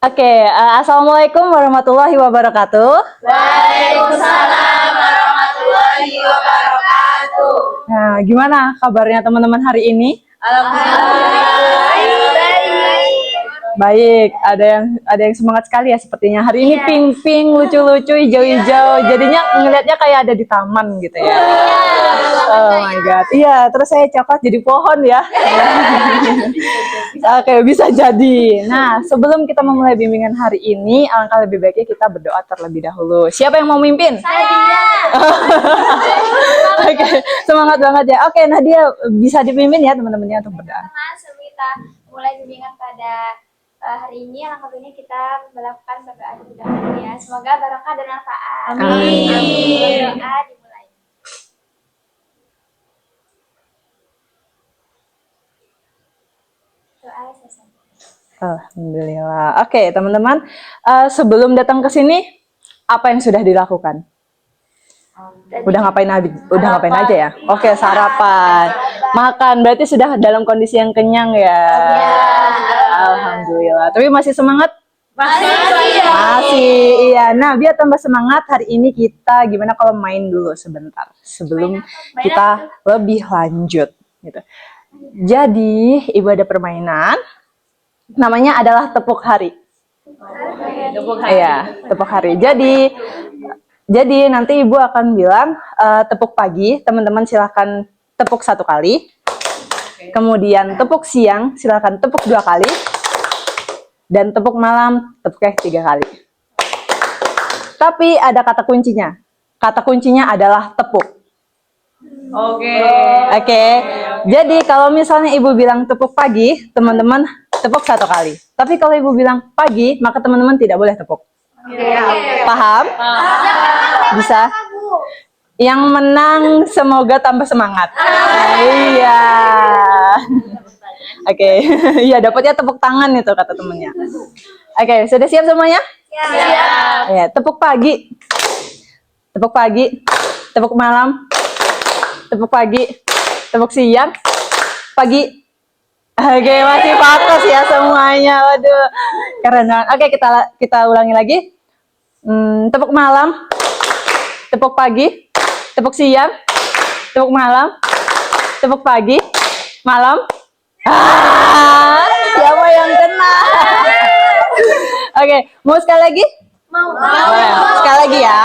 Assalamualaikum warahmatullahi wabarakatuh. Waalaikumsalam warahmatullahi wabarakatuh. Nah, gimana kabarnya teman-teman hari ini? Alhamdulillah. Baik, ada yang semangat sekali ya sepertinya. Hari ini pink-pink, lucu-lucu, hijau-hijau. Jadinya ngelihatnya kayak ada di taman gitu ya. Oh my god. Iya, terus saya coklat jadi pohon ya. Oke, bisa jadi. Nah, sebelum kita memulai bimbingan hari ini, alangkah lebih baiknya kita berdoa terlebih dahulu. Siapa yang mau mimpin? Oke, semangat banget ya. Oke, Nadia bisa dipimpin ya teman-temannya untuk berdoa. Sebelum kita mulai bimbingan pada hari ini, alangkah baiknya kita melakukan berdoa terlebih dahulu ya. Semoga barokah dan manfaat. Amin. Doa dimulai. Doa selesai. Alhamdulillah. Oke, teman-teman, sebelum datang ke sini, apa yang sudah dilakukan? Udah ngapain aja ya? Oke, sarapan. Makan, berarti sudah dalam kondisi yang kenyang ya. Alhamdulillah. Tapi masih semangat? Masih, iya. Nah, biar tambah semangat, hari ini kita gimana kalau main dulu sebentar sebelum kita lebih lanjut gitu. Jadi, Ibu ada permainan. Namanya adalah tepuk hari. Iya, tepuk hari. Jadi nanti Ibu akan bilang tepuk pagi, teman-teman silahkan tepuk 1 kali. Kemudian tepuk siang, silahkan tepuk 2 kali. Dan tepuk malam, tepuknya 3 kali. Tapi ada kata kuncinya. Kata kuncinya adalah tepuk. Oke. Jadi kalau misalnya Ibu bilang tepuk pagi, teman-teman tepuk 1 kali. Tapi kalau Ibu bilang pagi, maka teman-teman tidak boleh tepuk. Paham? Bisa? Yang menang semoga tambah semangat. Iya. Oke. Iya, dapatnya tepuk tangan itu kata temennya. Oke, sudah siap semuanya? Siap. Ya, tepuk pagi. Tepuk pagi. Tepuk malam. Tepuk pagi. Tepuk siang. Pagi. Oke, masih fokus ya semuanya. Waduh. Keren banget. Oke, kita ulangi lagi. Tepuk malam. Tepuk pagi. Tepuk siang. Tepuk malam. Tepuk pagi. Malam. Siapa yang kena? Oke, mau sekali lagi? Mau. Sekali lagi ya.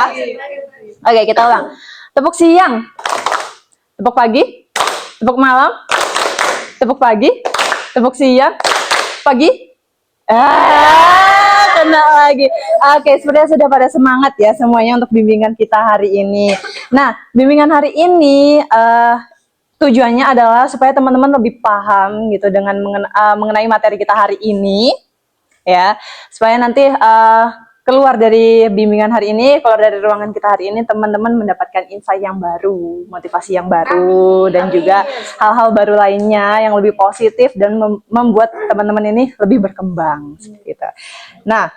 Oke, kita ulang. Tepuk siang. Tepuk pagi. Tepuk malam. Tepuk pagi. Tepuk siang. Pagi. Kena lagi. Oke, sebenarnya sudah pada semangat ya semuanya untuk bimbingan kita hari ini. Nah, bimbingan hari ini tujuannya adalah supaya teman-teman lebih paham gitu dengan mengenai materi kita hari ini, ya, supaya nanti keluar dari bimbingan hari ini, keluar dari ruangan kita hari ini, teman-teman mendapatkan insight yang baru, motivasi yang baru, dan juga hal-hal baru lainnya yang lebih positif dan membuat teman-teman ini lebih berkembang seperti itu. Nah,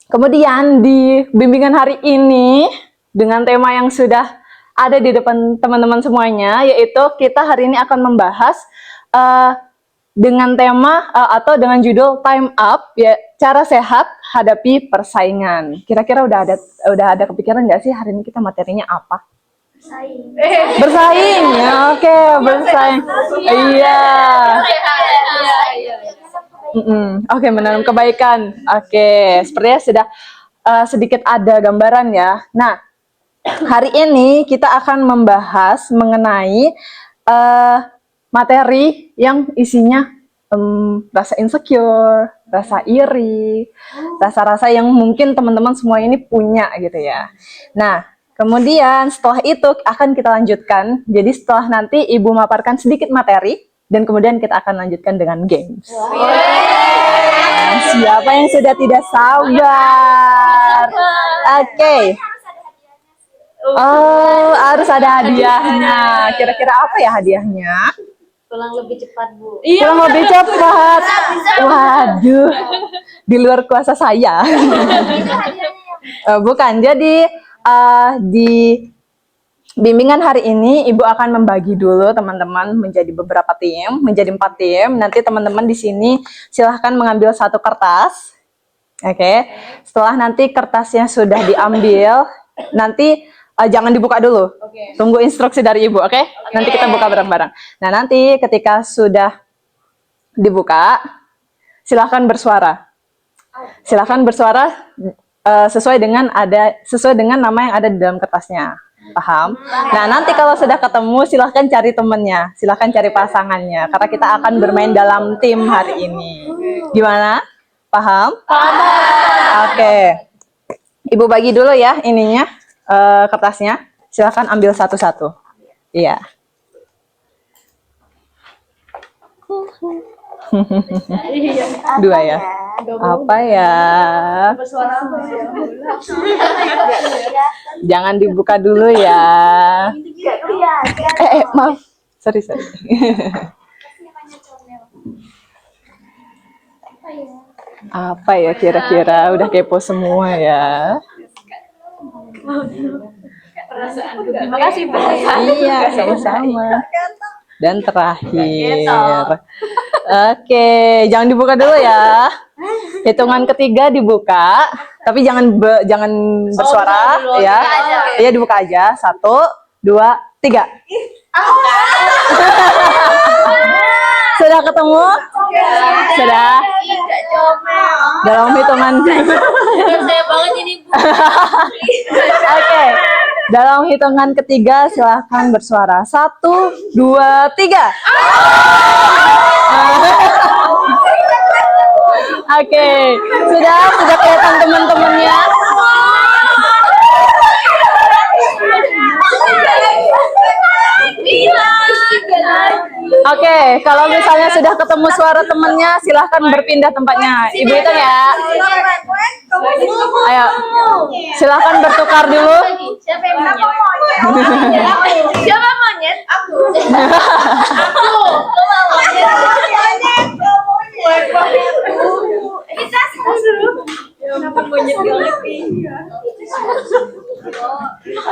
kemudian di bimbingan hari ini dengan tema yang sudah ada di depan teman-teman semuanya, yaitu kita hari ini akan membahas dengan tema atau dengan judul Time Up, ya, cara sehat hadapi persaingan. Kira-kira udah ada kepikiran nggak sih hari ini kita materinya apa? Bersaing, ya, oke, bersaing. Iya. Oke, menanam kebaikan. Oke, sepertinya sudah sedikit ada gambaran ya. Nah, hari ini kita akan membahas mengenai materi yang isinya rasa insecure, rasa iri, rasa-rasa yang mungkin teman-teman semua ini punya gitu ya. Nah, kemudian setelah itu akan kita lanjutkan. Jadi setelah nanti Ibu memaparkan sedikit materi dan kemudian kita akan lanjutkan dengan games. Siapa yang sudah tidak sabar? Oke. Oh, harus ada hadiahnya. Kira-kira apa ya hadiahnya? Pulang lebih cepat, Bu. Pulang lebih cepat. Waduh, di luar kuasa saya. Bukan. Jadi di bimbingan hari ini Ibu akan membagi dulu teman-teman menjadi beberapa tim, menjadi 4 tim. Nanti teman-teman di sini silahkan mengambil 1 kertas. Oke. Setelah nanti kertasnya sudah diambil, nanti jangan dibuka dulu. Tunggu instruksi dari Ibu, oke? Nanti kita buka bareng-bareng. Nah, nanti ketika sudah dibuka, silahkan bersuara. Silahkan bersuara sesuai dengan nama yang ada di dalam kertasnya. Paham? Nah, nanti kalau sudah ketemu, silahkan cari temennya, silahkan cari pasangannya, karena kita akan bermain dalam tim hari ini. Gimana? Paham? Paham. Oke. Ibu bagi dulu ya ininya, kertasnya. Silahkan ambil satu-satu. Iya. Dua ya. Apa ya? Jangan dibuka dulu ya. Maaf. Sorry. Apa ya kira-kira? Udah kepo semua ya. Terima kasih Bu. Iya, sama-sama. Dan terakhir. Oke, jangan dibuka dulu ya. Hitungan ketiga dibuka, tapi jangan bersuara ya. Iya, dibuka aja. 1, 2, 3. Sudah ketemu? Sudah. Dalam hitungan. Saya banget ini Bu. Oke. Dalam hitungan ketiga silahkan bersuara. 1, 2, 3. Oke. Sudah kelihatan teman-temannya. Oke, kalau misalnya sudah ketemu suara temannya, silahkan berpindah tempatnya. Ibu hitung ya. Ayo, silahkan bertukar dulu. Siapa yang monyet? Siapa monyet? Aku. Kita dulu.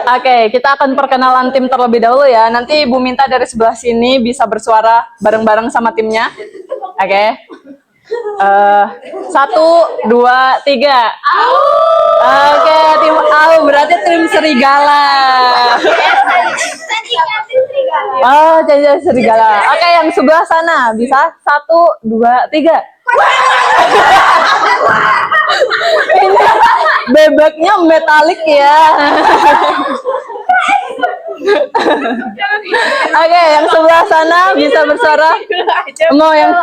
Oke, kita akan perkenalan tim terlebih dahulu ya. Nanti Ibu minta dari sebelah sini bisa bersuara bareng-bareng sama timnya. Oke. 1, 2, 3. Oke, tim Au berarti tim serigala. Oh, jadi serigala. Oke, yang sebelah sana bisa 1, 2, 3. Ini bebeknya metalik ya. Oke, yang sebelah sana bisa bersuara. Mau yang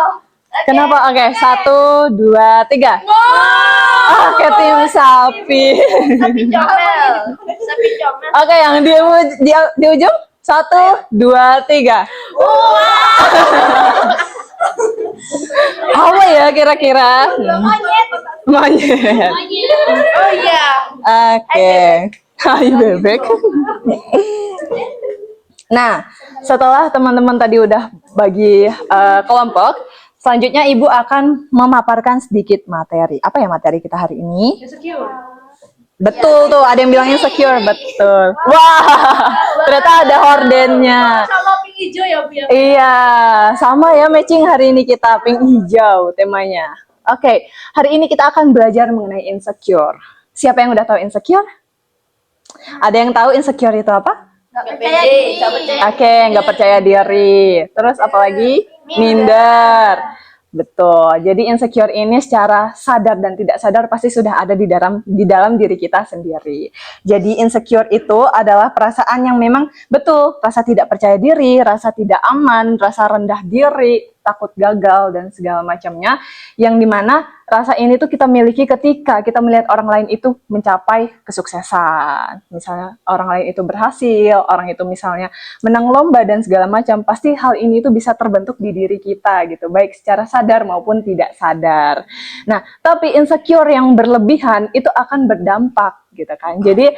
kenapa? Oke, 1, 2, 3. Oke, tim sapi. Sapi comel. Sapi comel. Oke, yang di ujung 1, 2, 3. Apa ya kira-kira? Monyet. Oh iya. Oke. Hai bebek. Nah, setelah teman-teman tadi udah bagi kelompok, selanjutnya Ibu akan memaparkan sedikit materi. Apa ya materi kita hari ini? Betul tuh, ada yang bilang insecure, betul. Wah, ternyata ada hordennya. Sama pink hijau ya Bu ya. Iya, sama ya matching hari ini kita pink hijau temanya. Oke, hari ini kita akan belajar mengenai insecure. Siapa yang udah tahu insecure? Ada yang tahu insecure itu apa? Nggak percaya diri. Oke, nggak percaya diri. Terus apa lagi? Minder. Betul. Jadi insecure ini secara sadar dan tidak sadar pasti sudah ada di dalam diri kita sendiri. Jadi insecure itu adalah perasaan yang memang betul, rasa tidak percaya diri, rasa tidak aman, rasa rendah diri, takut gagal dan segala macamnya, yang dimana rasa ini tuh kita miliki ketika kita melihat orang lain itu mencapai kesuksesan. Misalnya orang lain itu berhasil, orang itu misalnya menang lomba dan segala macam, pasti hal ini tuh bisa terbentuk di diri kita gitu, baik secara sadar maupun tidak sadar. Nah, tapi insecure yang berlebihan itu akan berdampak gitu kan. Jadi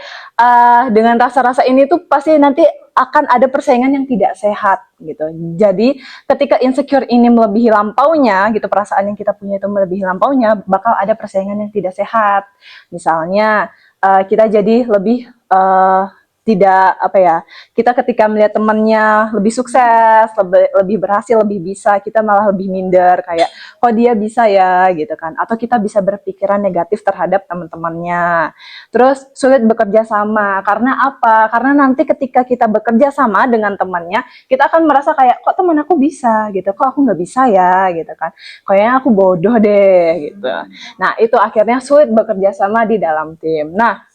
dengan rasa-rasa ini tuh pasti nanti akan ada persaingan yang tidak sehat gitu. Jadi ketika insecure ini melebihi lampaunya gitu, perasaan yang kita punya itu melebihi lampaunya, bakal ada persaingan yang tidak sehat. Misalnya kita jadi lebih tidak apa ya, kita ketika melihat temannya lebih sukses, lebih berhasil, lebih bisa, kita malah lebih minder kayak kok dia bisa ya gitu kan, atau kita bisa berpikiran negatif terhadap teman-temannya. Terus sulit bekerja sama karena apa? Karena nanti ketika kita bekerja sama dengan temannya, kita akan merasa kayak kok teman aku bisa gitu, kok aku nggak bisa ya gitu kan, kayaknya aku bodoh deh gitu. Nah itu akhirnya sulit bekerja sama di dalam tim. Nah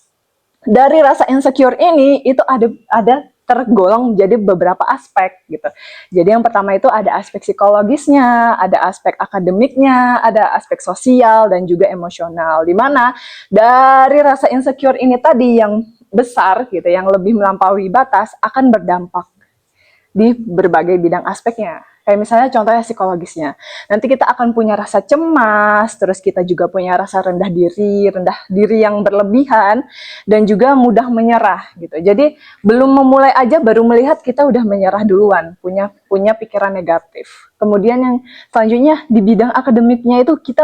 dari rasa insecure ini itu ada tergolong menjadi beberapa aspek gitu. Jadi yang pertama itu ada aspek psikologisnya, ada aspek akademiknya, ada aspek sosial dan juga emosional. Di mana dari rasa insecure ini tadi yang besar gitu, yang lebih melampaui batas akan berdampak di berbagai bidang aspeknya. Kayak misalnya contohnya psikologisnya. Nanti kita akan punya rasa cemas, terus kita juga punya rasa rendah diri yang berlebihan, dan juga mudah menyerah gitu. Jadi belum memulai aja baru melihat kita udah menyerah duluan, punya pikiran negatif. Kemudian yang selanjutnya di bidang akademiknya itu kita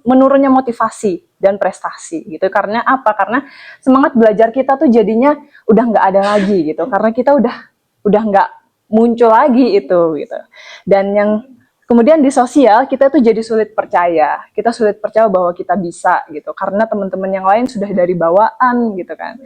menurunnya motivasi dan prestasi gitu. Karena apa? Karena semangat belajar kita tuh jadinya udah nggak ada lagi gitu. Karena kita udah nggak muncul lagi itu gitu. Dan yang kemudian di sosial kita tuh jadi sulit percaya. Kita sulit percaya bahwa kita bisa gitu karena teman-teman yang lain sudah dari bawaan gitu kan.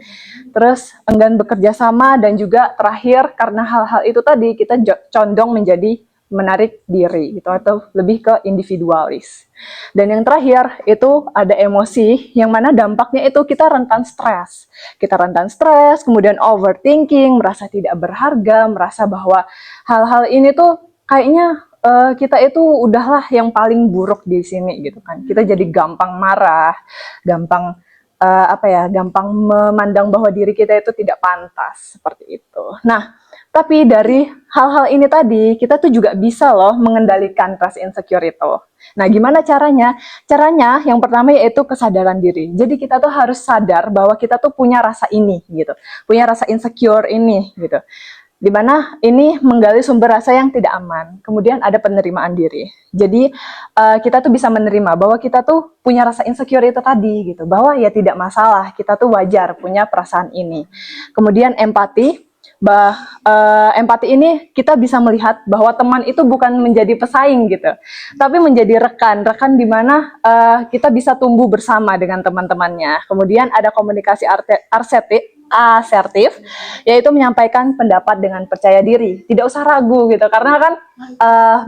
Terus enggan bekerja sama, dan juga terakhir karena hal-hal itu tadi kita condong menjadi menarik diri gitu, atau lebih ke individualis. Dan yang terakhir itu ada emosi, yang mana dampaknya itu kita rentan stres. Kita rentan stres, kemudian overthinking, merasa tidak berharga, merasa bahwa hal-hal ini tuh kayaknya kita itu udahlah yang paling buruk di sini gitu kan. Kita jadi gampang marah, gampang gampang memandang bahwa diri kita itu tidak pantas, seperti itu. Nah, tapi dari hal-hal ini tadi, kita tuh juga bisa loh mengendalikan rasa insecure itu. Nah, gimana caranya? Caranya yang pertama yaitu kesadaran diri. Jadi kita tuh harus sadar bahwa kita tuh punya rasa ini gitu. Punya rasa insecure ini gitu. Dimana ini menggali sumber rasa yang tidak aman. Kemudian ada penerimaan diri. Jadi kita tuh bisa menerima bahwa kita tuh punya rasa insecure itu tadi gitu. Bahwa ya tidak masalah, kita tuh wajar punya perasaan ini. Kemudian empati. Empati ini kita bisa melihat bahwa teman itu bukan menjadi pesaing gitu, tapi menjadi rekan di mana kita bisa tumbuh bersama dengan teman-temannya. Kemudian ada komunikasi asertif, yaitu menyampaikan pendapat dengan percaya diri, tidak usah ragu gitu, karena kan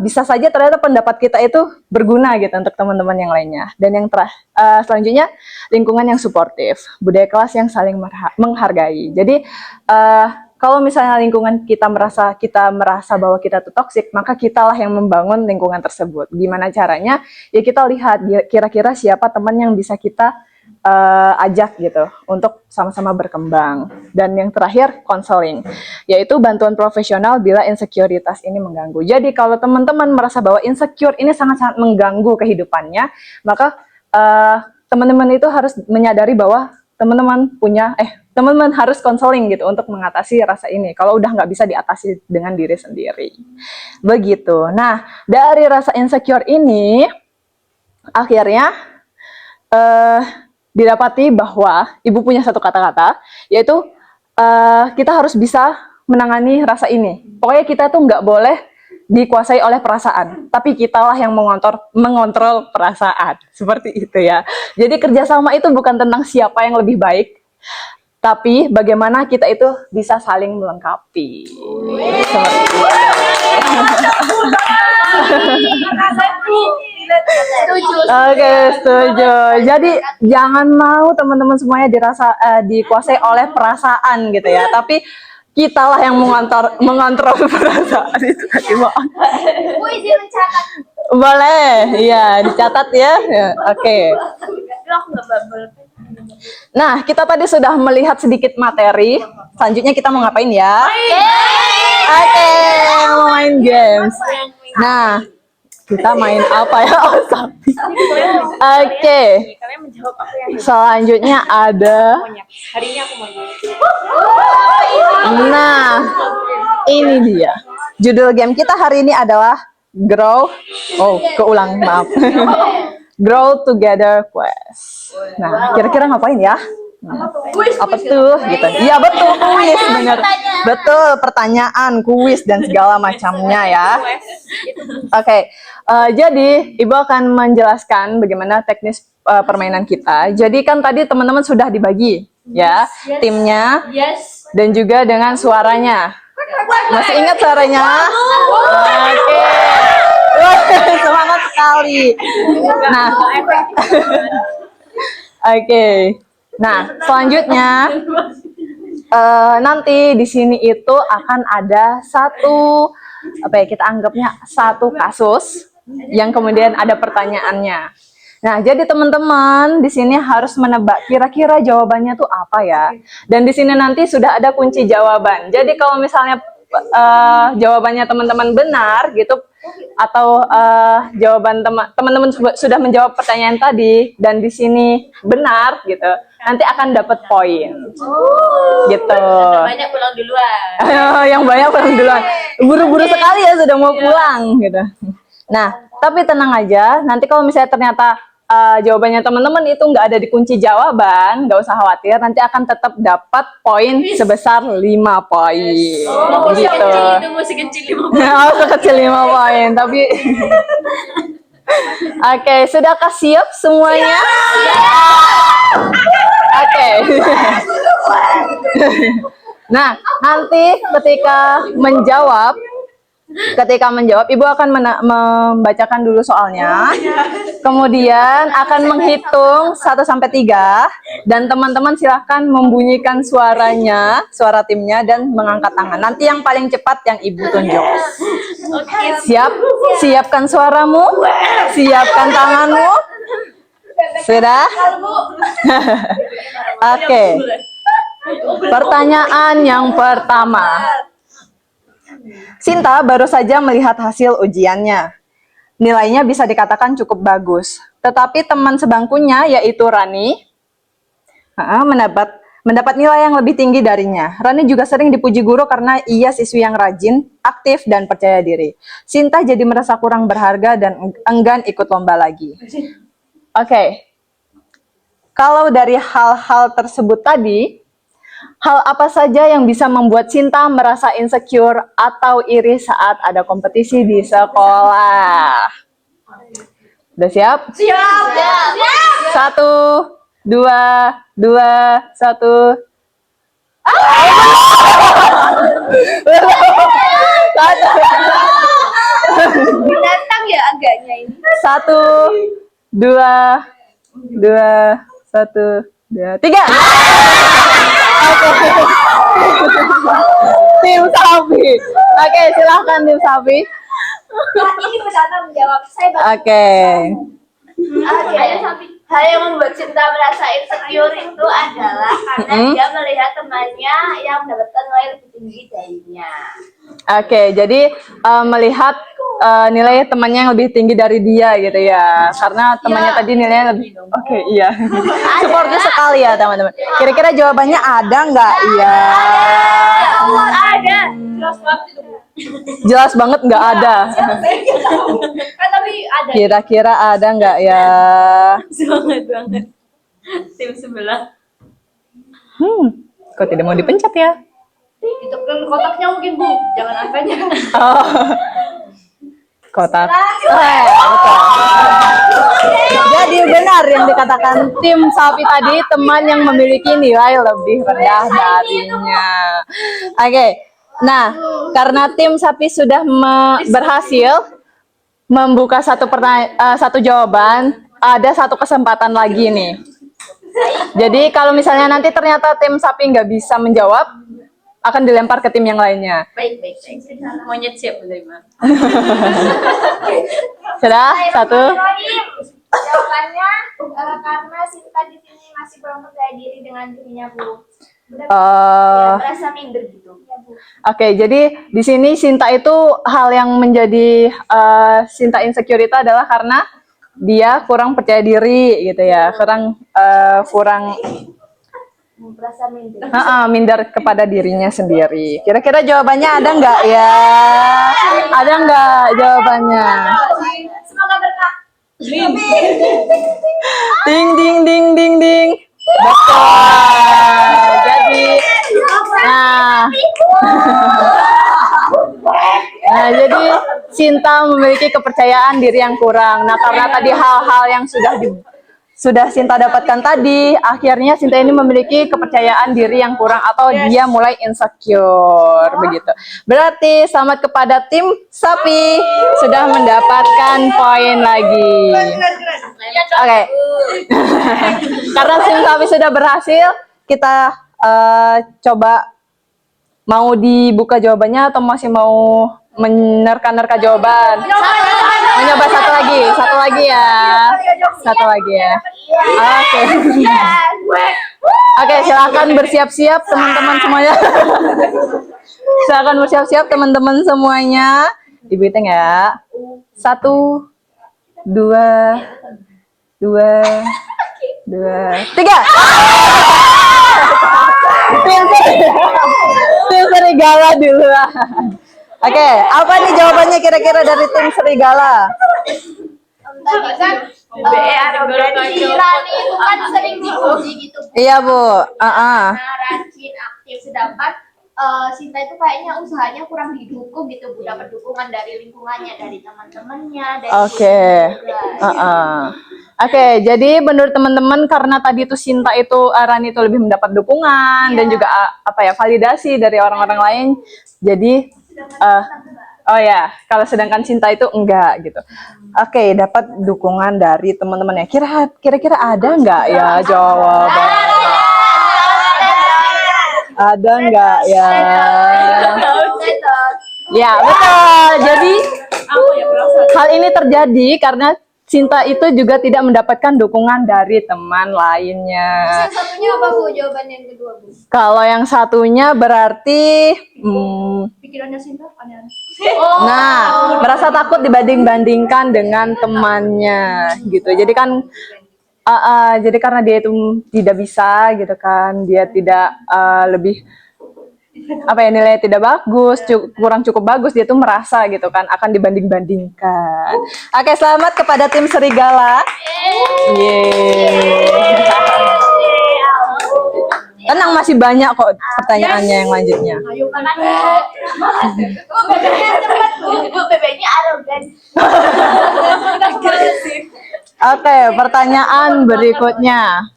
bisa saja ternyata pendapat kita itu berguna gitu untuk teman-teman yang lainnya. Dan yang selanjutnya lingkungan yang suportif, budaya kelas yang saling menghargai. Jadi kalau misalnya lingkungan kita merasa bahwa kita tuh toksik, maka kitalah yang membangun lingkungan tersebut. Gimana caranya? Ya kita lihat kira-kira siapa teman yang bisa kita ajak gitu untuk sama-sama berkembang. Dan yang terakhir konseling, yaitu bantuan profesional bila insekuritas ini mengganggu. Jadi kalau teman-teman merasa bahwa insecure ini sangat-sangat mengganggu kehidupannya, maka teman-teman itu harus menyadari bahwa teman-teman harus konseling gitu untuk mengatasi rasa ini. Kalau udah nggak bisa diatasi dengan diri sendiri, begitu. Nah, dari rasa insecure ini akhirnya didapati bahwa ibu punya satu kata-kata, yaitu kita harus bisa menangani rasa ini. Pokoknya kita tuh nggak boleh dikuasai oleh perasaan, tapi kitalah yang mengontrol perasaan. Seperti itu ya. Jadi kerjasama itu bukan tentang siapa yang lebih baik, tapi bagaimana kita itu bisa saling melengkapi. Seperti itu. Oke, setuju. Jadi jangan mau teman-teman semuanya dikuasai oleh perasaan gitu ya, tapi kitalah yang mengontrol perasaan itu tadi. Bu izin mencatat. Boleh, iya dicatat ya. Oke. Nah, kita tadi sudah melihat sedikit materi. Selanjutnya kita mau ngapain ya? Oke, mau main games. Nah, kita main apa ya? Oh, sapi. Oke. Selanjutnya ada. Nah, ini dia. Judul game kita hari ini adalah Grow Together Quest. Nah, kira-kira ngapain ya? Apa tuh? Gitu. Iya betul, kuis bener. Betul, pertanyaan, kuis dan segala macamnya ya. Oke, jadi Ibu akan menjelaskan bagaimana teknis permainan kita. Jadi kan tadi teman-teman sudah dibagi ya, timnya dan juga dengan suaranya. Masih ingat suaranya? Oke. Wah, semangat sekali. Nah, oke. Nah, selanjutnya nanti di sini itu akan ada satu apa ya, kita anggapnya satu kasus yang kemudian ada pertanyaannya. Nah, jadi teman-teman di sini harus menebak kira-kira jawabannya tuh apa ya. Dan di sini nanti sudah ada kunci jawaban. Jadi kalau misalnya jawabannya teman-teman benar gitu, atau jawaban teman-teman sudah menjawab pertanyaan tadi dan di sini benar gitu, nanti akan dapat poin. Gitu. Banyak pulang duluan. Yang banyak pulang duluan. Buru-buru sekali ya sudah mau pulang gitu. Nah, tapi tenang aja, nanti kalau misalnya ternyata jawabannya teman-teman itu nggak ada di kunci jawaban, nggak usah khawatir, nanti akan tetap dapat poin sebesar 5 poin. Gitu. Masih kecil 5 Oh, sekecil 5 poin, tapi Oke, sudahkah siap semuanya? Oke. Nah, nanti ketika menjawab, Ibu akan membacakan dulu soalnya. Kemudian akan menghitung 1 sampai 3 dan teman-teman silahkan membunyikan suaranya, suara timnya dan mengangkat tangan. Nanti yang paling cepat yang Ibu tunjuk. Siap? Siapkan suaramu, siapkan tanganmu. Sudah? Oke. Pertanyaan yang pertama. Sinta baru saja melihat hasil ujiannya. Nilainya bisa dikatakan cukup bagus. Tetapi teman sebangkunya yaitu Rani mendapat nilai yang lebih tinggi darinya. Rani juga sering dipuji guru karena ia siswi yang rajin, aktif, dan percaya diri. Sinta jadi merasa kurang berharga dan enggan ikut lomba lagi. Oke. Kalau dari hal-hal tersebut tadi, hal apa saja yang bisa membuat Sinta merasa insecure atau iri saat ada kompetisi di sekolah? Udah siap? Siap. 1, 2, 1. Binatang ya agaknya ini. 1, 2, 1, 2, 3. Tim Sapi. Oke, silahkan tim Sapi. Ini bersama menjawab. Saya Oke. Hal yang membuat Sinta merasa insecure itu adalah karena dia melihat temannya yang mendapatkan nilai lebih tinggi darinya. Oke, jadi melihat nilai temannya yang lebih tinggi dari dia gitu ya. Karena temannya tadi nilainya lebih. Oke, iya. Supportif sekali ya teman-teman. Kira-kira jawabannya ada nggak? Iya. Ada. Jelas banget nggak ada. Kan tapi ada. Kira-kira ada nggak ya? Semangat banget. Tim sebelah. Kok tidak mau dipencet ya? Itu kan kotaknya mungkin Bu, jangan angkanya. Oh. Kotak. Betul. Jadi benar yang dikatakan tim Sapi tadi, teman yang memiliki nilai lebih rendah darinya. Oke. Nah, karena tim Sapi sudah berhasil membuka satu jawaban, ada satu kesempatan lagi nih. Jadi kalau misalnya nanti ternyata tim Sapi nggak bisa menjawab, akan dilempar ke tim yang lainnya. Baik. Monyet siap menerima. Sudah? 1. Jawabannya karena Sinta di sini masih belum percaya diri dengan dirinya, Bu. Merasa minder gitu. Ya, Bu. Oke, jadi di sini Sinta itu hal yang menjadi Sinta insecure itu adalah karena dia kurang percaya diri gitu ya, kurang Merasa minder. minder kepada dirinya sendiri. Kira-kira jawabannya ada nggak ya? Ada nggak jawabannya? Semoga berkah. Ding ding ding ding ding. Betul. Jadi, nah, nah, jadi Sinta memiliki kepercayaan diri yang kurang. Nah, karena tadi hal-hal yang sudah Sinta dapatkan tadi, akhirnya Sinta ini memiliki kepercayaan diri yang kurang atau dia mulai insecure begitu. Berarti selamat kepada tim Sapi sudah mendapatkan poin lagi. Oke. Karena tim Sapi sudah berhasil, kita coba mau dibuka jawabannya atau masih mau menerka-nerka jawaban? Mencoba satu lagi ya. Satu lagi ya. Oke. Oke, silakan bersiap-siap teman-teman semuanya. Silakan bersiap-siap teman-teman semuanya. Dihitung ya. 1, 2, 3. Tim serigala duluan. Oke, apa nih jawabannya kira-kira dari tim serigala? Tadi kan arogansi Rani itu kan sering dipuji gitu. Iya, Bu. Nah, rajin, aktif, sedangkan Sinta itu kayaknya usahanya kurang didukung gitu, Bu. Dapat dukungan dari lingkungannya, dari teman-temannya, dari Oke. juga. Oke, jadi menurut teman-teman karena tadi itu Sinta itu Rani itu lebih mendapat dukungan dan juga validasi dari orang-orang lain. Jadi oh ya, kalau sedangkan Sinta itu enggak gitu. Oke, dapat dukungan dari teman-temannya. Kira-kira ada enggak ya jawaban? Ada enggak ya? Ya, betul. Jadi hal ini terjadi karena Sinta itu juga tidak mendapatkan dukungan dari teman lainnya. Yang satunya apa Bu? Jawaban yang kedua Bu. Kalau yang satunya berarti Pikirannya Sinta aneh-aneh. nah, merasa takut dibanding-bandingkan dengan temannya gitu. Jadi kan jadi karena dia itu tidak bisa gitu kan, dia tidak lebih nilainya tidak bagus, kurang cukup bagus, dia tuh merasa gitu kan akan dibanding-bandingkan. Oke, selamat kepada tim serigala. Yeay. Tenang, masih banyak kok pertanyaannya yang lanjutnya. Bebeknya arogan. Oke, pertanyaan berikutnya.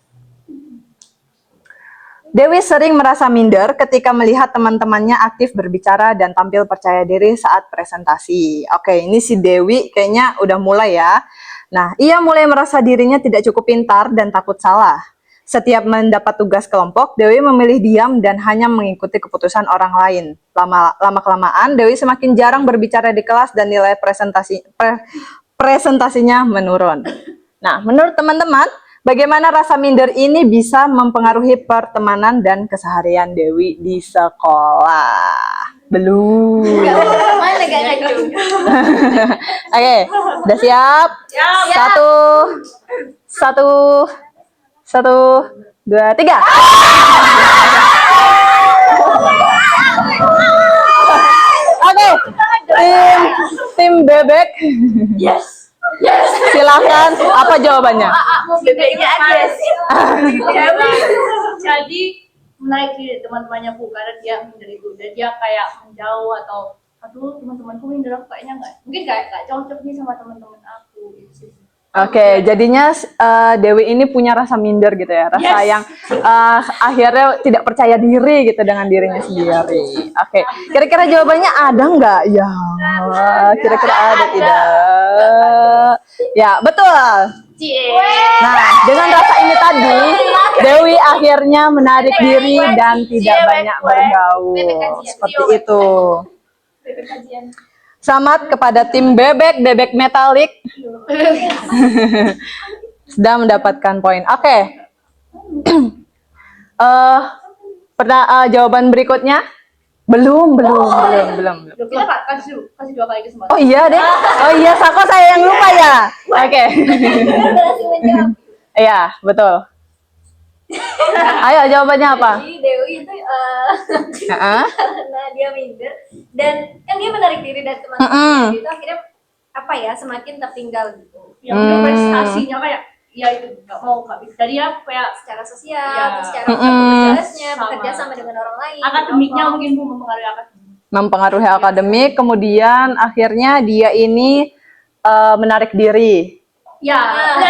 Dewi sering merasa minder ketika melihat teman-temannya aktif berbicara dan tampil percaya diri saat presentasi. Oke, ini si Dewi kayaknya udah mulai ya. Nah, ia mulai merasa dirinya tidak cukup pintar dan takut salah. Setiap mendapat tugas kelompok, Dewi memilih diam dan hanya mengikuti keputusan orang lain. Lama-kelamaan, Dewi semakin jarang berbicara di kelas dan nilai presentasinya menurun. Nah, menurut teman-teman, bagaimana rasa minder ini bisa mempengaruhi pertemanan dan keseharian Dewi di sekolah? Belum. Oke, udah siap? Satu, 2, 3. Oke, tim bebek. Yes. Silakan. Apa jawabannya? Bebeknya agresif. Jadi menarik diri teman-temannya Bu karena dia minder itu dan dia kayak menjauh atau aduh teman-temanku minder aku kayaknya mungkin gak cocok nih sama teman-teman aku gitu sih. Oke, jadinya Dewi ini punya rasa minder gitu ya, rasa yang akhirnya tidak percaya diri gitu dengan dirinya sendiri. Oke, kira-kira jawabannya ada nggak? Ya, kira-kira ada tidak? Ya, betul. Nah, dengan rasa ini tadi, Dewi akhirnya menarik diri dan tidak banyak bergaul. Seperti itu. Selamat kepada tim bebek metalik. Sudah mendapatkan poin. Oke. Jawaban berikutnya? Belum. Kita kasih 2 kali kesempatan. Oh iya deh. Oh iya, kok saya yang lupa ya? Oke. Iya, betul. Ayo jawabannya apa? Jadi Dewi itu karena dia minder dan kan dia menarik diri dari teman-teman itu akhirnya semakin tertinggal gitu. Yang udah prestasinya kayak ya itu nggak bisa. Jadi ya kayak Secara sosial, Iya. terus secara Mm-mm. prosesnya, Sama. bekerja sama dengan orang lain. akademiknya mungkin Bu mempengaruhi akademik. Mempengaruhi akademik, kemudian akhirnya dia ini menarik diri. Ya,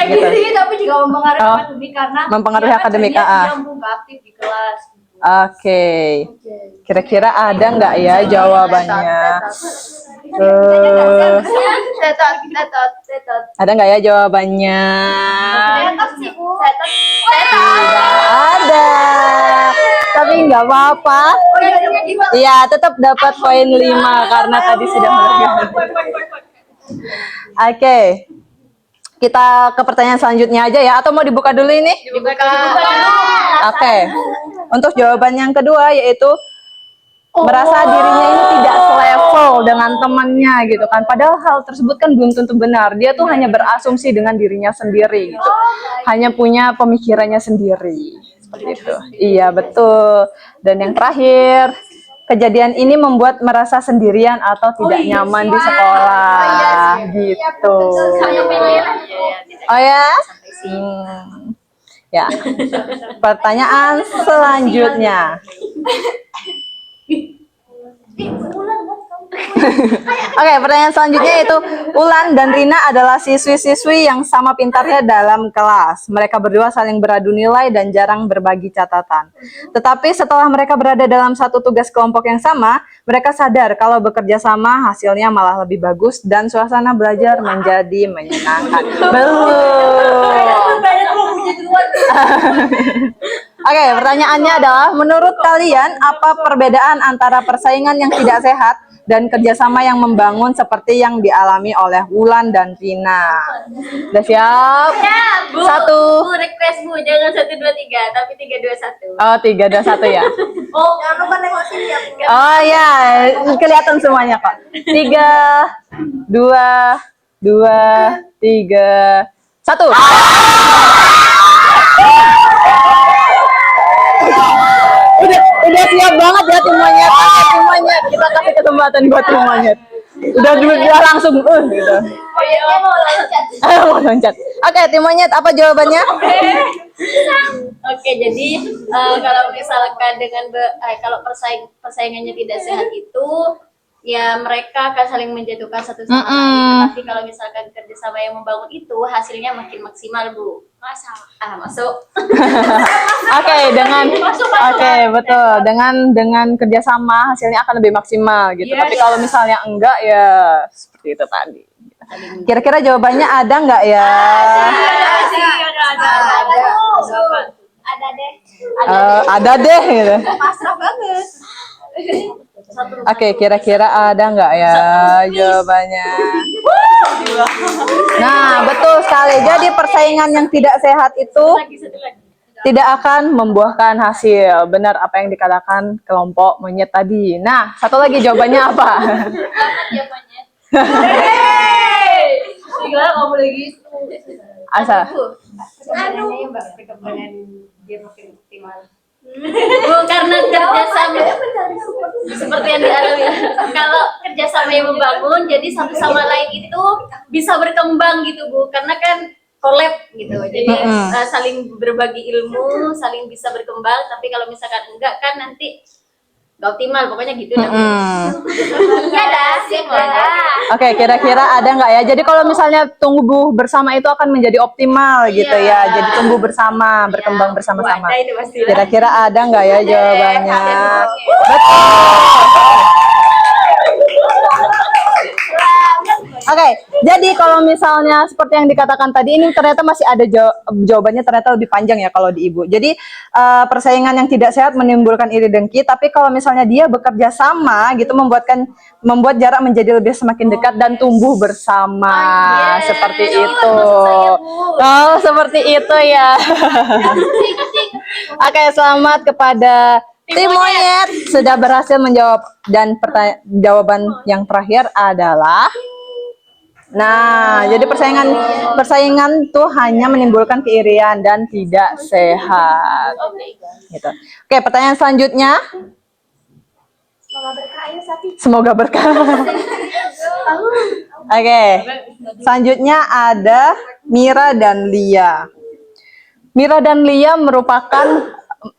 gitu. diri tapi juga mempengaruhi Oh, akademik karena mempengaruhi dia kan akademik, jadinya ah. dia nggak aktif di kelas. Gitu. Oke. Kira-kira ada nggak ya jawabannya? Ada nggak ya jawabannya? Tetap sih Bu. Tidak ada. Tapi nggak apa-apa. Iya, tetap dapat poin 5 karena tadi sudah melakukan. Oke. Kita ke pertanyaan selanjutnya aja ya, atau mau dibuka dulu ini? Oke. Untuk jawaban yang kedua yaitu merasa dirinya ini tidak selevel dengan temannya gitu kan. Padahal hal tersebut kan belum tentu benar. Dia tuh hanya berasumsi dengan dirinya sendiri gitu. Hanya punya pemikirannya sendiri. Seperti itu. Iya, betul. Dan yang terakhir, kejadian ini membuat merasa sendirian atau tidak nyaman di sekolah gitu. Oh ya? Ya. Pertanyaan selanjutnya. Oke, pertanyaan selanjutnya yaitu Ulan dan Rina adalah siswi-siswi yang sama pintarnya dalam kelas. Mereka berdua saling beradu nilai dan jarang berbagi catatan. Tetapi setelah mereka berada dalam satu tugas kelompok yang sama, mereka sadar kalau bekerja sama hasilnya malah lebih bagus dan suasana belajar menjadi menyenangkan. Oke, pertanyaannya adalah, menurut kalian apa perbedaan antara persaingan yang tidak sehat dan kerjasama yang membangun seperti yang dialami oleh Wulan dan Rina? Udah siap? Bu, Satu. Bu, request Bu, jangan 1, 2, 3, tapi 3, 2, 1. Oh, 3, 2, 1 ya? Oh, jangan lupa nengok sini ya, Bu. Oh ya, kelihatan semuanya kok. 3, 2, 3, 1. Udah siap banget ya tim monyet. Oke, tim monyet, kita kasih kesempatan buat tim monyet. Udah langsung gitu. Oh iya, mau lanjut. Mau loncat. Oke, tim monyet, apa jawabannya? Oke, jadi kalau misalkan dengan kalau persaingannya tidak sehat itu, ya mereka akan saling menjatuhkan satu sama lain. Tapi kalau misalkan kerjasama yang membangun itu, hasilnya makin maksimal, Bu. Masuk. Oke, betul. Dengan kerjasama hasilnya akan lebih maksimal gitu. Tapi kalau misalnya enggak ya seperti itu tadi. Kira-kira jawabannya ada nggak ya? Ada deh gitu. Pasrah banget. Oke, kira-kira ada nggak ya jawabannya? Nah, betul sekali. Jadi persaingan yang tidak sehat itu tidak akan membuahkan hasil. Benar apa yang dikatakan kelompok monyet tadi. Nah, satu lagi jawabannya apa? Gila, nggak boleh gitu. Asal. Sebenarnya Mbak, perkembangan dia makin optimal. Bu, karena kerjasama seperti yang dialami. Kalau kerjasama yang membangun, jadi satu sama lain itu bisa berkembang gitu Bu. Karena kan collab gitu, jadi saling berbagi ilmu, saling bisa berkembang. Tapi kalau misalkan enggak kan nanti nggak optimal, pokoknya gitu. Oke, kira-kira ada nggak ya? Jadi kalau misalnya tumbuh bersama itu akan menjadi optimal gitu ya. Jadi tumbuh bersama, berkembang bersama-sama. Kira-kira ada nggak ya jawabannya? Betul. Oke, jadi kalau misalnya seperti yang dikatakan tadi, ini ternyata masih ada jawabannya, ternyata lebih panjang ya kalau di Ibu. Jadi persaingan yang tidak sehat menimbulkan iri dengki, tapi kalau misalnya dia bekerja sama gitu membuat jarak menjadi lebih semakin dekat dan tumbuh bersama. Seperti itu. Oh, seperti itu ya. Oke, selamat kepada tim monyet sudah berhasil menjawab, dan jawaban yang terakhir adalah, nah, jadi persaingan tuh hanya menimbulkan keirian dan tidak sehat. Gitu. Oke, pertanyaan selanjutnya. Semoga berkah. Oke, selanjutnya ada Mira dan Lia. Mira dan Lia merupakan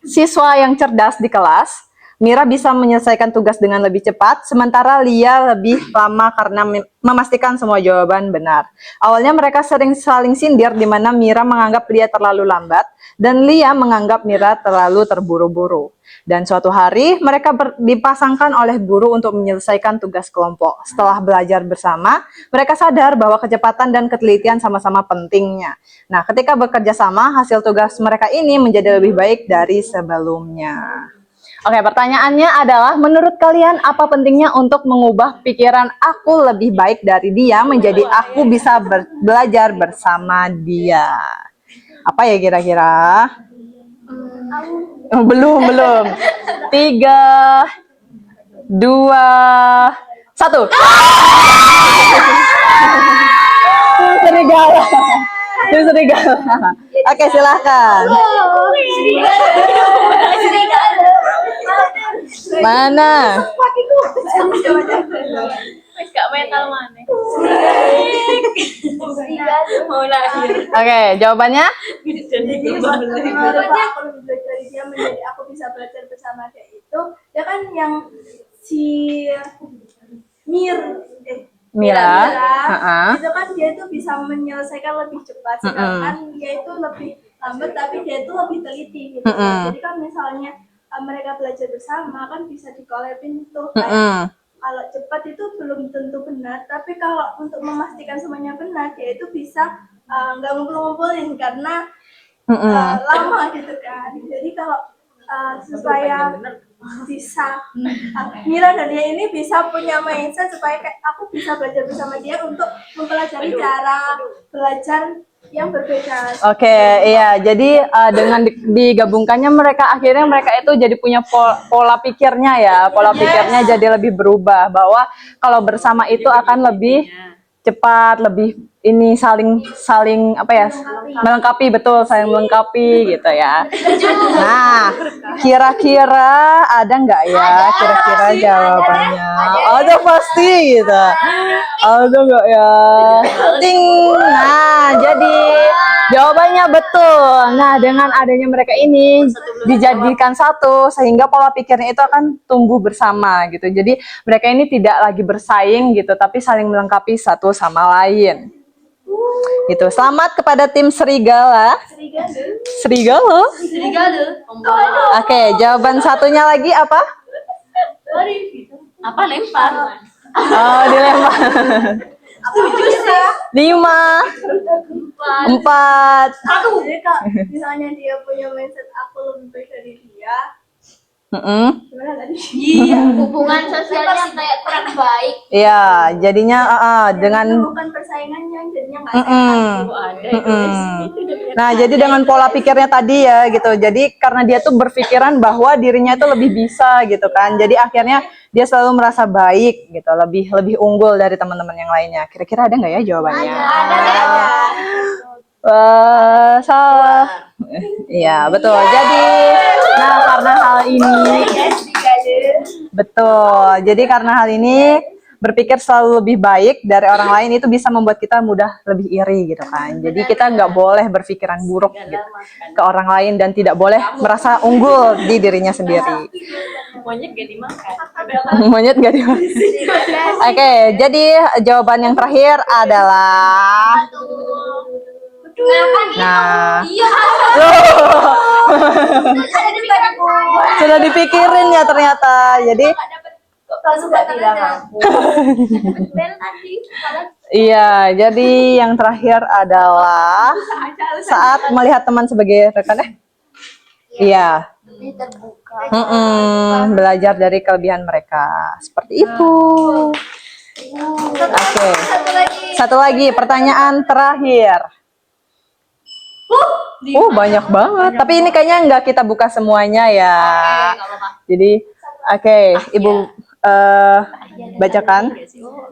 siswa yang cerdas di kelas. Mira bisa menyelesaikan tugas dengan lebih cepat, sementara Lia lebih lama karena memastikan semua jawaban benar. Awalnya mereka sering saling sindir di mana Mira menganggap Lia terlalu lambat dan Lia menganggap Mira terlalu terburu-buru. Dan suatu hari mereka dipasangkan oleh guru untuk menyelesaikan tugas kelompok. Setelah belajar bersama, mereka sadar bahwa kecepatan dan ketelitian sama-sama pentingnya. Nah, ketika bekerja sama, hasil tugas mereka ini menjadi lebih baik dari sebelumnya. Oke, pertanyaannya adalah, menurut kalian apa pentingnya untuk mengubah pikiran aku lebih baik dari dia menjadi aku bisa belajar bersama dia? Apa ya kira-kira? Belum. 3, 2, 1. Serigala. Oke, silahkan. Mana? Wis gak mental mana? Oke, jawabannya? Menurutnya aku lebih baik dari dia menjadi aku bisa belajar bersama dia itu ya kan yang si Mira itu kan dia itu bisa menyelesaikan lebih cepat sedangkan dia itu lebih lambat tapi dia itu lebih teliti gitu. Jadi kan misalnya mereka belajar bersama kan bisa dikolabin tuh kayak kalau cepat itu belum tentu benar tapi kalau untuk memastikan semuanya benar dia itu bisa nggak ngumpul-ngumpulin karena lama gitu kan. Jadi kalau supaya bisa Mira dan dia ini bisa punya mindset supaya kayak aku bisa belajar bersama dia untuk mempelajari cara belajar yang berbeda. Oke, iya. Jadi dengan digabungkannya mereka itu jadi punya pola pikirnya ya. Pola pikirnya jadi lebih berubah bahwa kalau bersama itu akan lebih cepat, lebih ini saling apa ya? Melengkapi, betul, saling melengkapi gitu ya. Nah, kira-kira ada nggak ya? Kira-kira jawabannya? Ada pasti gitu. Ada nggak ya? Ting. Nah, jadi jawabannya betul. Nah, dengan adanya mereka ini dijadikan satu sehingga pola pikirnya itu akan tumbuh bersama gitu. Jadi mereka ini tidak lagi bersaing gitu, tapi saling melengkapi satu sama lain. Gitu. Selamat kepada tim Serigala. Serigala. Oke, jawaban satunya lagi apa? Apa lempar? Oh, dilempar. 5, 4. Jadi kalau misalnya dia punya mindset aku lebih baik dari dia, gimana tadi? Iya, hubungan sosialnya kayak kurang baik. Iya, jadinya dengan Bukan persaingannya jadinya nggak sehat. nah, jadi dengan pola pikirnya tadi ya gitu. Jadi karena dia tuh berpikiran bahwa dirinya itu lebih bisa gitu kan. Jadi akhirnya dia selalu merasa baik gitu, lebih unggul dari teman-teman yang lainnya. Kira-kira ada nggak ya jawabannya? Ada. Wah, salah. Iya, betul. Jadi, nah karena hal ini, betul. Jadi karena hal ini berpikir selalu lebih baik dari orang lain itu bisa membuat kita mudah lebih iri gitu kan. Jadi kita nggak boleh berpikiran buruk gitu ke orang lain dan tidak boleh merasa unggul di dirinya sendiri. Monyet gak dimakan. Monyet nggak dimakan. Oke, jadi jawaban yang terakhir adalah nah, sudah dipikirin ya ternyata. Jadi iya, jadi yang terakhir adalah saat melihat teman sebagai rekan iya. Belajar dari kelebihan mereka. Seperti itu. Oke. Satu lagi pertanyaan terakhir. Banyak banget. Tapi ini kayaknya nggak kita buka semuanya ya. Jadi, oke, Ibu bacakan.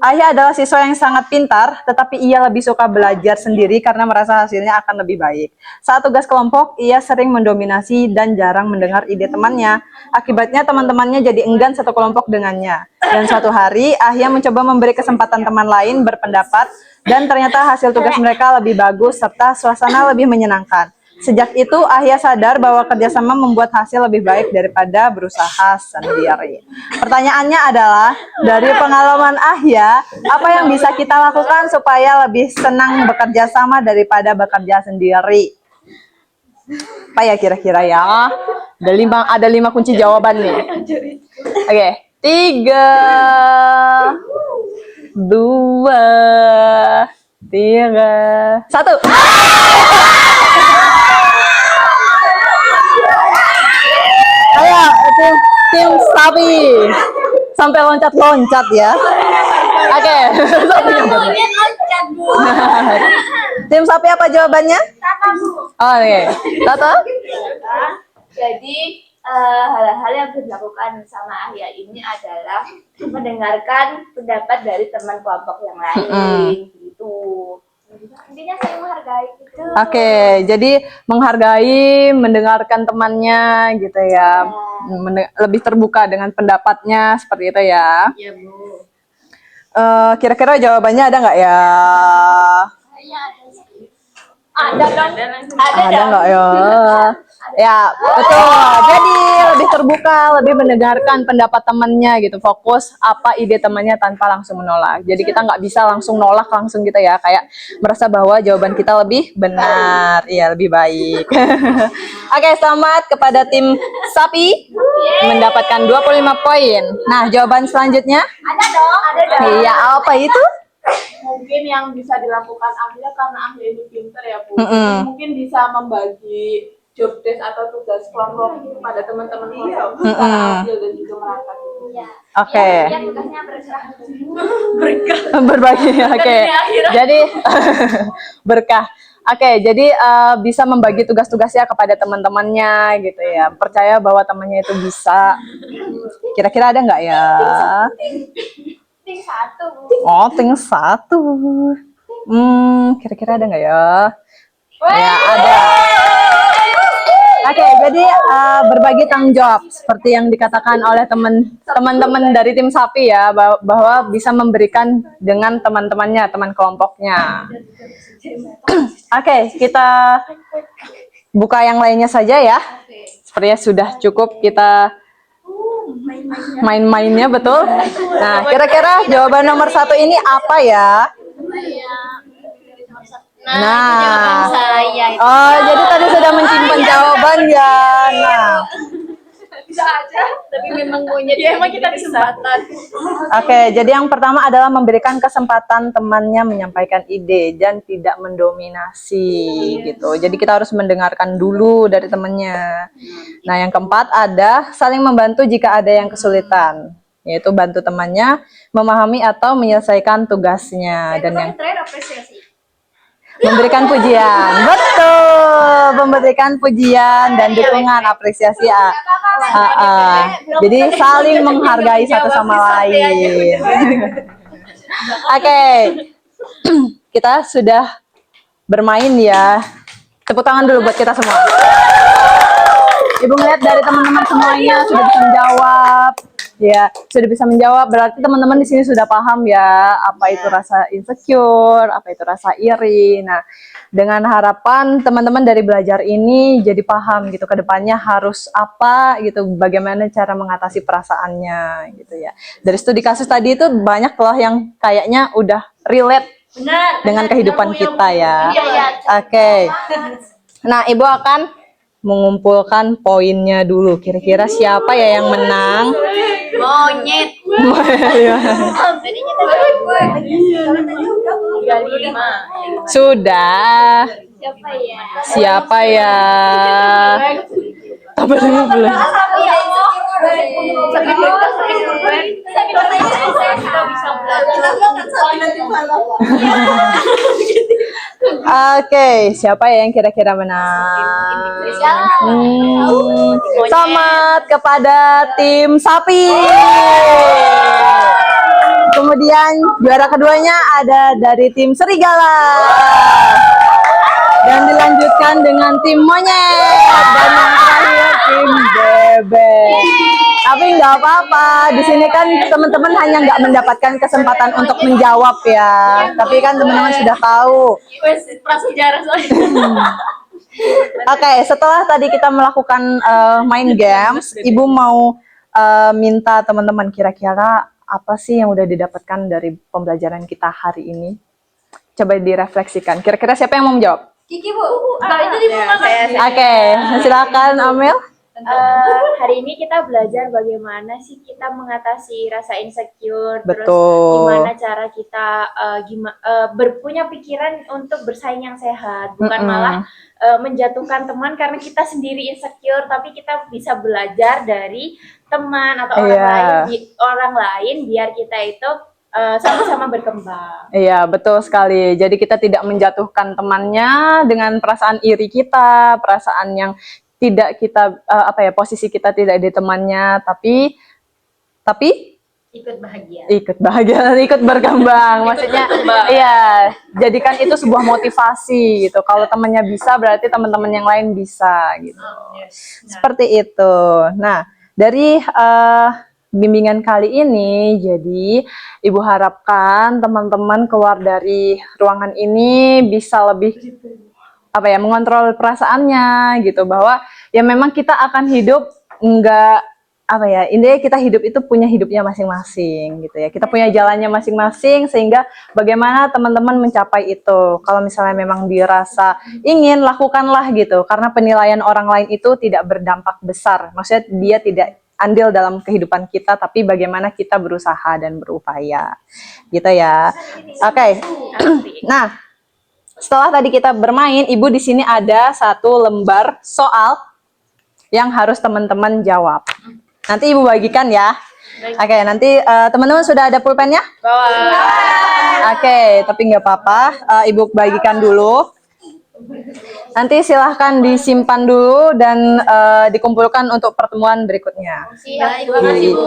Ahya adalah siswa yang sangat pintar, tetapi ia lebih suka belajar sendiri karena merasa hasilnya akan lebih baik. Saat tugas kelompok, ia sering mendominasi dan jarang mendengar ide temannya. Akibatnya teman-temannya jadi enggan satu kelompok dengannya. Dan suatu hari, Ahya mencoba memberi kesempatan teman lain berpendapat, dan ternyata hasil tugas mereka lebih bagus serta suasana lebih menyenangkan. Sejak itu, Ahya sadar bahwa kerjasama membuat hasil lebih baik daripada berusaha sendiri. Pertanyaannya adalah, dari pengalaman Ahya, apa yang bisa kita lakukan supaya lebih senang bekerja sama daripada bekerja sendiri? Apa ya kira-kira ya? Ada lima kunci jawaban nih. Oke, 3, 2, 3, 1. Ayo, tim sapi. Sampai loncat-loncat ya. Oke. Tim sapi apa jawabannya? Oh, oke. Tata? Jadi hal-hal yang bisa dilakukan sama Ahya ini adalah mendengarkan pendapat dari teman kelompok yang lain gitu. Intinya saling menghargai gitu. Oke, jadi menghargai, mendengarkan temannya gitu ya. Lebih terbuka dengan pendapatnya seperti itu ya. Iya, Bu. Kira-kira jawabannya ada nggak ya? Ada dong. Ada nggak ya? Ya, betul. Jadi lebih terbuka, lebih mendengarkan pendapat temannya gitu. Fokus apa ide temannya tanpa langsung menolak. Jadi kita nggak bisa langsung nolak langsung gitu ya. Kayak merasa bahwa jawaban kita lebih benar. Iya, lebih baik. Oke, selamat kepada tim sapi mendapatkan 25 poin. Nah, jawaban selanjutnya? Ada dong. Iya, apa itu? Mungkin yang bisa dilakukan Ahya karena Ahya ini pinter ya Bu. Mm-mm. Mungkin bisa membagi job desk atau tugas kelompok pada teman-teman kelompok Mm-mm. secara adil dan juga merata gitu. Iya. Oke. Ya, tugasnya berserah. Berbagi. Oke. Jadi berkah. Oke, jadi bisa membagi tugas-tugasnya kepada teman-temannya gitu ya. Percaya bahwa temannya itu bisa. Kira-kira ada nggak ya? Ting satu. Oh, tinggal 1. Kira-kira ada nggak ya? Ya, ada. Oke, jadi berbagi tanggung jawab seperti yang dikatakan oleh teman-teman dari tim sapi ya, bahwa bisa memberikan dengan teman-temannya, teman kelompoknya. Oke, kita buka yang lainnya saja ya. Sepertinya sudah cukup kita main-mainnya, betul. Nah, kira-kira jawaban nomor 1 ini apa ya? Nah, itu jawaban saya. Oh, jadi tadi sudah menyimpan jawaban ya. Nah, Bisa aja. Tapi memang maunya Ya emang kita kesempatan. oke, jadi yang pertama adalah memberikan kesempatan temannya menyampaikan ide dan tidak mendominasi gitu. Jadi kita harus mendengarkan dulu dari temannya. Nah, yang keempat ada saling membantu jika ada yang kesulitan, yaitu bantu temannya memahami atau menyelesaikan tugasnya. Dan yang terakhir apresiasi. memberikan pujian, betul, memberikan pujian dan dukungan, apresiasi. Jadi saling menghargai satu sama lain. Oke, kita sudah bermain ya. Tepuk tangan dulu buat kita semua. Ibu melihat dari teman-teman semuanya sudah bisa menjawab. Ya, sudah bisa menjawab, berarti teman-teman di sini sudah paham ya, apa itu rasa insecure, apa itu rasa iri. Nah, dengan harapan teman-teman dari belajar ini jadi paham gitu, ke depannya harus apa gitu, bagaimana cara mengatasi perasaannya gitu ya. Dari studi kasus tadi itu banyak loh yang kayaknya udah relate dengan kehidupan kita ya. Oke. Nah, Ibu akan mengumpulkan poinnya dulu. Kira-kira siapa ya yang menang? Monyet. Sudah. Siapa ya? Tambah 15. Oke, siapa ya yang kira-kira menang? Selamat kepada tim sapi. Kemudian juara keduanya ada dari tim serigala. Dan dilanjutkan dengan tim monyet. Dan yang terakhir tim bebek. Tapi nggak apa-apa. Di sini kan teman-teman hanya nggak mendapatkan kesempatan untuk menjawab ya. Tapi kan teman-teman sudah tahu. Prasejarah soalnya. Oke, setelah tadi kita melakukan main games, Ibu mau minta teman-teman kira-kira apa sih yang udah didapatkan dari pembelajaran kita hari ini? Coba direfleksikan. Kira-kira siapa yang mau menjawab? Kiki Bu. Itu di Oke, silakan Amel. Hari ini kita belajar bagaimana sih kita mengatasi rasa insecure, terus Betul. gimana cara kita berpunya pikiran untuk bersaing yang sehat, bukan malah menjatuhkan teman karena kita sendiri insecure, tapi kita bisa belajar dari teman atau orang lain biar kita itu sama-sama berkembang. Iya, betul sekali. Jadi kita tidak menjatuhkan temannya dengan perasaan iri kita, perasaan yang tidak kita posisi kita tidak di temannya, tapi ikut bahagia. Ikut berkembang. Maksudnya iya, jadikan itu sebuah motivasi gitu. Kalau temannya bisa, berarti teman-teman yang lain bisa gitu. Seperti itu. Nah, dari bimbingan kali ini, jadi Ibu harapkan teman-teman keluar dari ruangan ini bisa lebih mengontrol perasaannya gitu, bahwa ya memang kita akan hidup intinya kita hidup itu punya hidupnya masing-masing gitu ya. Kita punya jalannya masing-masing, sehingga bagaimana teman-teman mencapai itu. Kalau misalnya memang dirasa ingin, lakukanlah gitu, karena penilaian orang lain itu tidak berdampak besar. Maksudnya dia tidak andil dalam kehidupan kita, tapi bagaimana kita berusaha dan berupaya gitu ya. Oke. Nah, setelah tadi kita bermain, Ibu di sini ada satu lembar soal yang harus teman-teman jawab. Nanti Ibu bagikan ya. Oke, nanti teman-teman sudah ada pulpennya? Oke, tapi nggak apa-apa. Ibu bagikan dulu. Nanti silahkan disimpan dulu dan dikumpulkan untuk pertemuan berikutnya. Terima kasih Bu.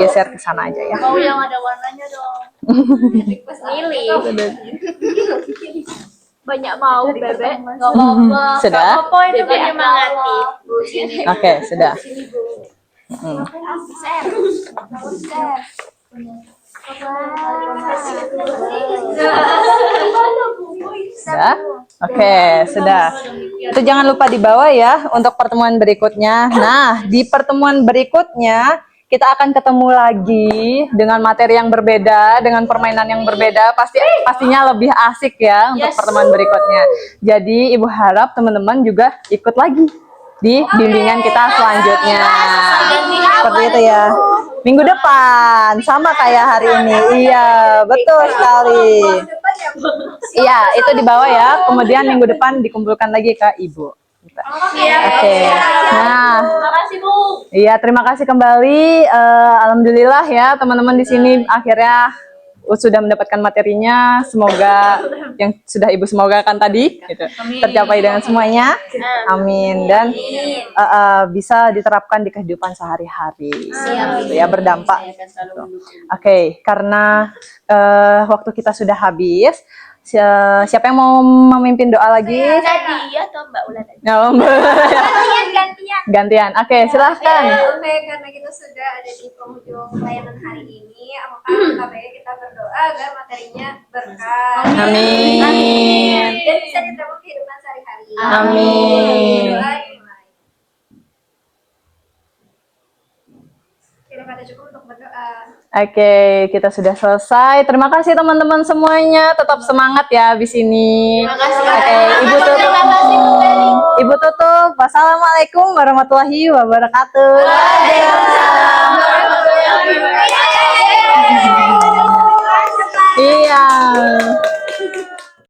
Geser ke sana aja ya. Mau yang ada warnanya dong. Milih. Banyak mau bebek. Nggak apa-apa. Sudah? Apa itu Bebek banyak amati. Bu sini. Oke, sudah. Sudah? Oke, sudah. Itu jangan lupa dibawa ya untuk pertemuan berikutnya. Nah, di pertemuan berikutnya kita akan ketemu lagi dengan materi yang berbeda, dengan permainan yang berbeda. Pastinya lebih asik ya untuk pertemuan berikutnya. Jadi Ibu harap teman-teman juga ikut lagi di bimbingan kita selanjutnya. Seperti itu ya. Minggu depan sama kayak hari ini. Iya, betul sekali. Iya, itu dibawa ya. Kemudian minggu depan dikumpulkan lagi ke Ibu. Oke. Nah, Terima kasih Bu. iya, terima kasih kembali. Alhamdulillah ya, teman-teman di sini akhirnya sudah mendapatkan materinya. Semoga yang sudah Ibu semogakan tadi gitu, tercapai dengan semuanya. Amin. Dan bisa diterapkan di kehidupan sehari-hari. Gitu ya, berdampak. Oke, karena waktu kita sudah habis. Siapa yang mau memimpin doa lagi? Tadi atau Mbak Ulan tadi? Oh, gantian. Oke, silahkan. Oke, karena kita sudah ada di penghujung layanan hari ini, apakah kita berdoa agar materinya berkah. Amin. Dan bisa diterapkan kehidupan sehari-hari. Amin. Doa dimulai. Kira-kira cukup untuk berdoa. Oke, kita sudah selesai. Terima kasih teman-teman semuanya. Tetap semangat ya habis ini. Terima kasih. Oke, Ibu tutup. Terima kasih Bu Beli. Ibu tutup. Wassalamualaikum warahmatullahi wabarakatuh. Iya.